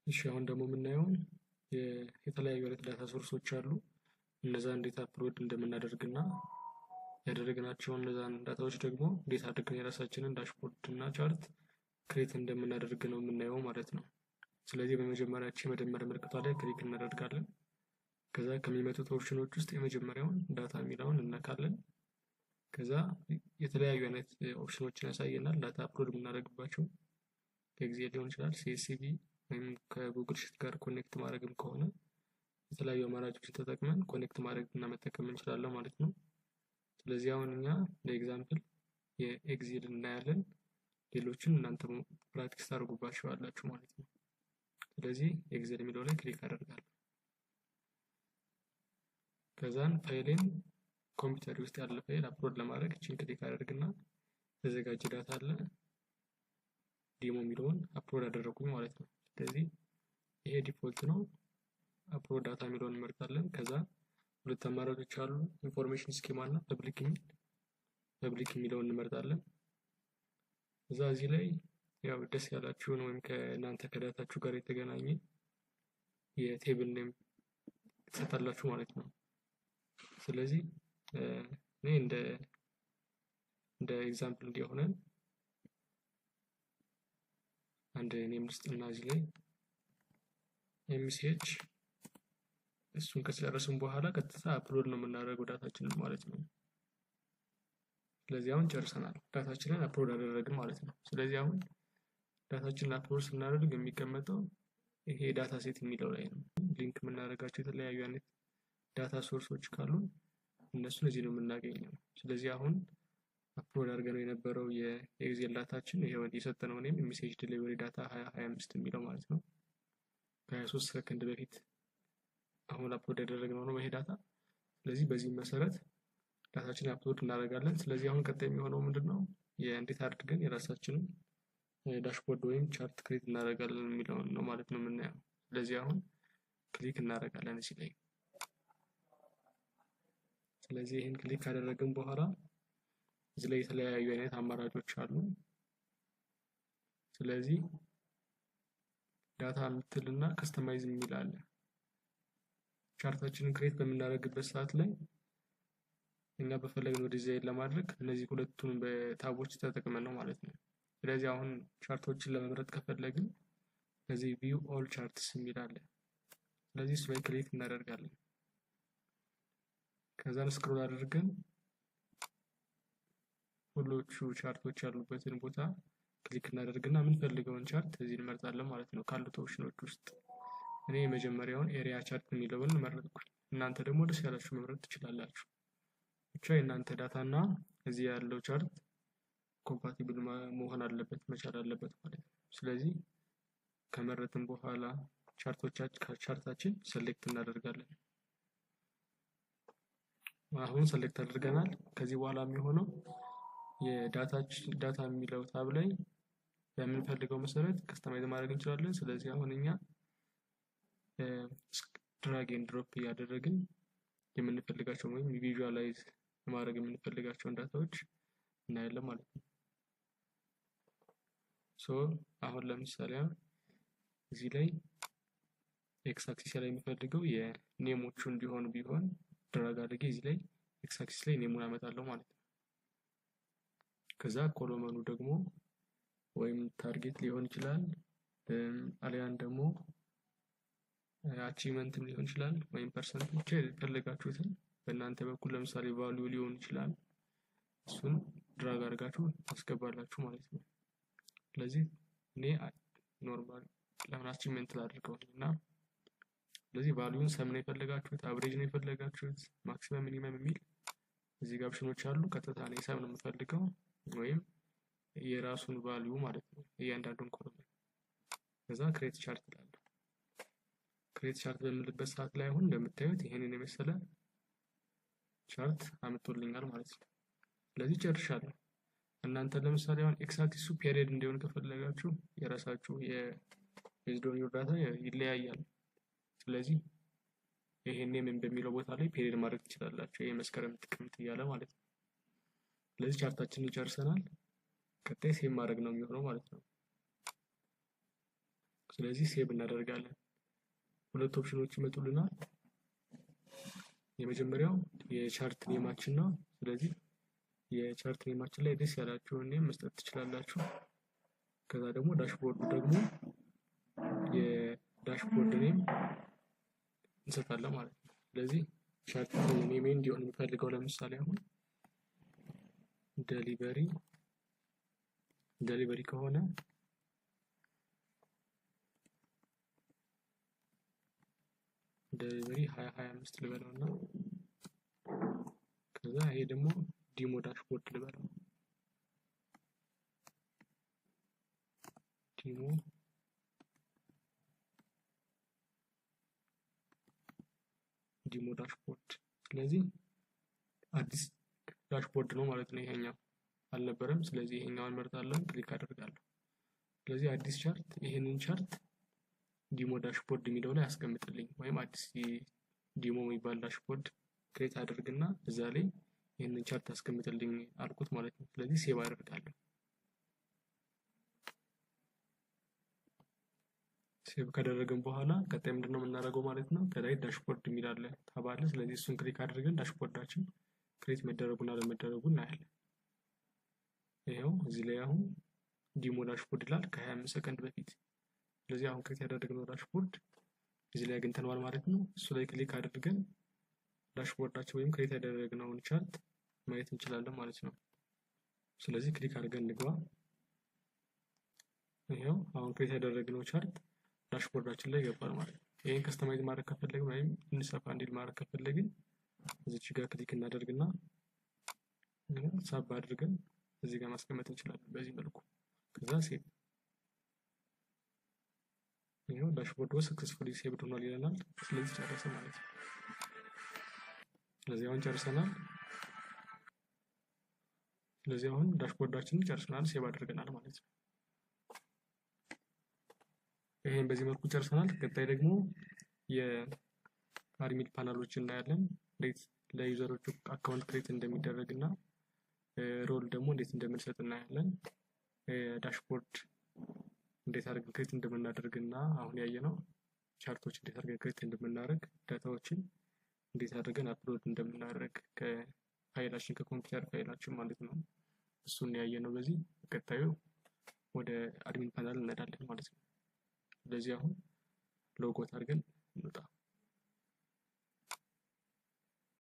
እሺ አሁን ደግሞ የምናየው የተለያዩ አይነት ዳታ ሶርሶች አሉ። እነዛን እንዴት አፕሎድ እንደምናደርግና ያደረግናቸውን እነዛን ዳታዎች ደግሞ እንዴት አድርገን የራሳችንን ዳሽቦርድ እና ቻርት ክሬት እንደምናደርግ ነው የምናየው ማለት ነው። ስለዚህ በመጀመሪያ የመደመር ምልክቷ ላይ ክሊክ እናደርጋለን። ከዛ ከሚመጡት ኦፕሽኖች ውስጥ የመጀመሪያውን ዳታ የሚለውን እነካለን። ከዛ የተለያዩ አይነት ኦፕሽኖችን ያሳየናል። ዳታ አፕሎድ የምናደርግባቸው ከኤክሴል ሊሆን ይችላል፣ ሲኤስቪ ወይም ከጉግል ሺት ጋር ኮኔክት ማድረግም ከሆነ የተለያዩ አማራጮችን ተጠቅመን ኮኔክት ማድረግ እና መጠቀም እንችላለን ማለት ነው። ስለዚህ አሁን እኛ ለኤግዛምፕል የኤክሴል እናያለን። ሌሎችን እናንተ ፕራክቲስ ታደርጉባቸዋላችሁ ማለት ነው። ስለዚህ ኤክሴል የሚለው ላይ ክሊክ አደርጋለሁ። ከዛን ፋይሌን ኮምፒውተር ውስጥ ያለ ፋይል አፕሎድ ለማድረግ እቺን ክሊክ አደርግና የተዘጋጀ ዳታ አለ ዲሞ የሚለውን አፕሎድ አደረኩኝ ማለት ነው። ስለዚህ ይሄ ዲፎልት ነው። አፕሎድ ዳታ የሚለውን እንመርጣለን። ከዛ ሁለት አማራጮች አሉ፣ ኢንፎርሜሽን ስኪማ እና ፐብሊክ የሚለውን እንመርጣለን። እዛ እዚህ ላይ ያው ደስ ያላችሁን ወይም ከእናንተ ከዳታችሁ ጋር የተገናኘ የቴብል ኔም ትሰጣላችሁ ማለት ነው። ስለዚህ እኔ እንደ ኤግዛምፕል እንዲሆነን አንድ ኔም ልስጥና እዚህ ላይ ኤምሲኤች እሱን ከጨረስን በኋላ ቀጥታ አፕሎድ ነው የምናደርገው ዳታችንን ማለት ነው። ስለዚህ አሁን ጨርሰናል፣ ዳታችንን አፕሎድ አደረግን ማለት ነው። ስለዚህ አሁን ዳታችንን አፕሎድ ስናደርግ የሚቀመጠው ይሄ ዳታ ሴት የሚለው ላይ ነው። ሊንክ የምናደርጋቸው የተለያዩ አይነት ዳታ ሶርሶች ካሉ እነሱን እዚህ ነው የምናገኘው። ስለዚህ አሁን አፕሎድ አድርገነው የነበረው የኤክሴል ዳታችን ይሄው የሰጠነው ኔም ሜሴጅ ዲሊቨሪ ዳታ 2025 የሚለው ማለት ነው። ከ23 ሰከንድ በፊት አሁን አፕሎድ ያደረግነው ነው ይሄ ዳታ። ስለዚህ በዚህ መሰረት ዳታችንን አፕሎድ እናደርጋለን። ስለዚህ አሁን ቀጣይ የሚሆነው ምንድነው እንዴት አድርገን የራሳችንን ዳሽቦርድ ወይም ቻርት ክሬት እናደርጋለን የሚለውን ነው ማለት ነው የምናየው። ስለዚህ አሁን ክሊክ እናደርጋለን እዚህ ላይ። ስለዚህ ይሄን ክሊክ ካደረግን በኋላ እዚህ ላይ የተለያዩ አይነት አማራጮች አሉ። ስለዚህ ዳታ ምትልና ከስተማይዝ የሚል አለ። ቻርታችንን ክሬት በምናደርግበት ሰዓት ላይ እኛ በፈለግነው ዲዛይን ለማድረግ እነዚህ ሁለቱን በታቦች ተጠቅመን ነው ማለት ነው። ስለዚህ አሁን ቻርቶችን ለመምረጥ ከፈለግን ለዚህ ቪው ኦል ቻርትስ የሚል አለ። ስለዚህ እሱ ላይ ክሊክ እናደርጋለን። ከዛን ስክሮል አድርገን ሁሎቹ ቻርቶች ያሉበትን ቦታ ክሊክ እናደርግና የምንፈልገውን ቻርት እዚህ እንመርጣለን ማለት ነው ካሉት ኦፕሽኖች ውስጥ። እኔ የመጀመሪያውን ኤሪያ ቻርት የሚለውን መረጥኩኝ። እናንተ ደግሞ ደስ ያላችሁ መምረጥ ትችላላችሁ። ብቻ የእናንተ ዳታ እና እዚህ ያለው ቻርት ኮምፓቲብል መሆን አለበት መቻል አለበት ማለት ነው። ስለዚህ ከመረጥን በኋላ ቻርታችን ሰሌክት እናደርጋለን። አሁን ሰሌክት አድርገናል። ከዚህ በኋላ የሚሆነው ዳታ የሚለው ታብ ላይ በምንፈልገው መሰረት ከስተማይዝ ማድረግ እንችላለን። ስለዚህ አሁን እኛ ድራግ ኤንድ ድሮፕ እያደረግን የምንፈልጋቸው ወይም ቪዥዋላይዝ ማድረግ የምንፈልጋቸውን ዳታዎች እናያለን ማለት ነው። አሁን ለምሳሌ እዚህ ላይ ኤክስ አክሲስ ላይ የሚፈልገው የኔሞቹ እንዲሆን ቢሆን ድራግ አድርጌ እዚህ ላይ ኤክስ አክሲስ ላይ ኔሙን አመጣለሁ ማለት ነው። ከዛ ኮሎመኑ ደግሞ ወይም ታርጌት ሊሆን ይችላል አሊያን ደግሞ አቺቭመንትም ሊሆን ይችላል ወይም ፐርሰንት ብቻ የፈለጋችሁትን በእናንተ በኩል ለምሳሌ ቫልዩ ሊሆን ይችላል እሱን ድራግ አድርጋችሁ ታስገባላችሁ ማለት ነው። ስለዚህ እኔ ኖርማል ለምን አቺቭመንት ላድርገውና ስለዚህ ቫልዩን ሰም ነው የፈለጋችሁት፣ አቨሬጅ ነው የፈለጋችሁት፣ ማክሲመም ሚኒመም የሚል እዚህ ጋር ኦፕሽኖች አሉ። ቀጥታ እኔ ሰም ነው የምፈልገው ወይም የራሱን ቫልዩ ማለት ነው እያንዳንዱን ኮሎመን። ከዛ ክሬት ቻርት ይላል። ክሬት ቻርት በምልበት ሰዓት ላይ አሁን እንደምታዩት ይሄንን የመሰለ ቻርት አመጣልኛል ማለት ነው። ስለዚህ ጨርሻለሁ። እናንተ ለምሳሌ አሁን ኤክስ አክሲሱ ፔሪየድ እንዲሆን ከፈለጋችሁ የራሳችሁ የቤዝዶን ዩር ዳታ ይለያያል። ስለዚህ ይሄንን ምን በሚለው ቦታ ላይ ፔሪየድ ማድረግ ትችላላችሁ። ይሄ መስከረም ጥቅምት እያለ ማለት ነው። ስለዚህ ቻርታችንን ጨርሰናል። ቀጣይ ሴቭ ማድረግ ነው የሚሆነው ማለት ነው። ስለዚህ ሴቭ እናደርጋለን። ሁለት ኦፕሽኖች ይመጡልናል። የመጀመሪያው የቻርት ኔማችን ነው። ስለዚህ የቻርት ኔማችን ላይ ደስ ያላችሁን ኔም መስጠት ትችላላችሁ። ከዛ ደግሞ ዳሽቦርድ ደግሞ የዳሽቦርድ ኔም እንሰጣለን ማለት ነው። ስለዚህ ቻርት ኔም እንዲሆን የሚፈልገው ለምሳሌ አሁን ዴሊቨሪ ከሆነ ዴሊቨሪ 2025 ልበለውና ከዛ ይሄ ደግሞ ዲሞ ዳሽቦርድ ልበለው። ዲሞ ዳሽቦርድ። ስለዚህ አዲስ ዳሽቦርድ ነው ማለት ነው። ይሄኛው አልነበረም። ስለዚህ ይሄኛውን መርጣለሁ፣ ክሊክ አደርጋለሁ። ስለዚህ አዲስ ቻርት፣ ይሄንን ቻርት ዲሞ ዳሽቦርድ የሚለው ላይ አስቀምጥልኝ፣ ወይም አዲስ ዲሞ የሚባል ዳሽቦርድ ክሬት አድርግና እዛ ላይ ይሄንን ቻርት አስቀምጥልኝ አልኩት ማለት ነው። ስለዚህ ሴቭ አደርጋለሁ። ሴቭ ካደረግን በኋላ ቀጣይ ምንድነው የምናደርገው ማለት ነው? ከላይ ዳሽቦርድ የሚል አለ ታብ አለ። ስለዚህ እሱን ክሊክ አድርገን ዳሽቦርዳችን ክሬት መደረጉና አለመደረጉን እናያለን። ይሄው እዚህ ላይ አሁን ዲሞ ዳሽቦርድ ይላል ከ25 ሰከንድ በፊት። ስለዚህ አሁን ክሬት ያደረግነው ዳሽቦርድ እዚህ ላይ አግኝተነዋል ማለት ነው። እሱ ላይ ክሊክ አድርገን ዳሽቦርዳችን ወይም ክሬት ያደረግነውን ቻርት ማየት እንችላለን ማለት ነው። ስለዚህ ክሊክ አድርገን እንግባ። ይሄው አሁን ክሬት ያደረግነው ቻርት ዳሽቦርዳችን ላይ ይገባል ማለት ነው። ይሄን ከስተማይዝ ማድረግ ከፈለግን ወይም እንሰፋ እንዲል ማድረግ ከፈለግን እዚች ጋር ክሊክ እናደርግና ሳብ አድርገን እዚህ ጋር ማስቀመጥ እንችላለን በዚህ መልኩ። ከዛ ሴቭ። ይሄው ዳሽቦርዱ ሰክሰስፉሊ ሴቭድ ሆኗል ይለናል። ስለዚህ ጨረሰ ማለት ነው። ስለዚህ አሁን ጨርሰናል። ስለዚህ አሁን ዳሽቦርዳችንን ጨርሰናል፣ ሴቭ አድርገናል ማለት ነው። ይሄን በዚህ መልኩ ጨርሰናል። ቀጣይ ደግሞ የአድሚን ፓናሎችን እናያለን። እንዴት ለዩዘሮቹ አካውንት ክሬት እንደሚደረግና ሮል ደግሞ እንዴት እንደምንሰጥ እናያለን። ዳሽቦርድ እንዴት አድርገን ክሬት እንደምናደርግና አሁን ያየነው ቻርቶች እንዴት አድርገን ክሬት እንደምናደርግ፣ ዳታዎችን እንዴት አድርገን አፕሎድ እንደምናደርግ ከፋይላችን ከኮምፒውተር ፋይላችን ማለት ነው። እሱን ያየነው በዚህ። ቀጣዩ ወደ አድሚን ፓናል እንሄዳለን ማለት ነው። ስለዚህ አሁን ሎጎት አድርገን እንውጣ።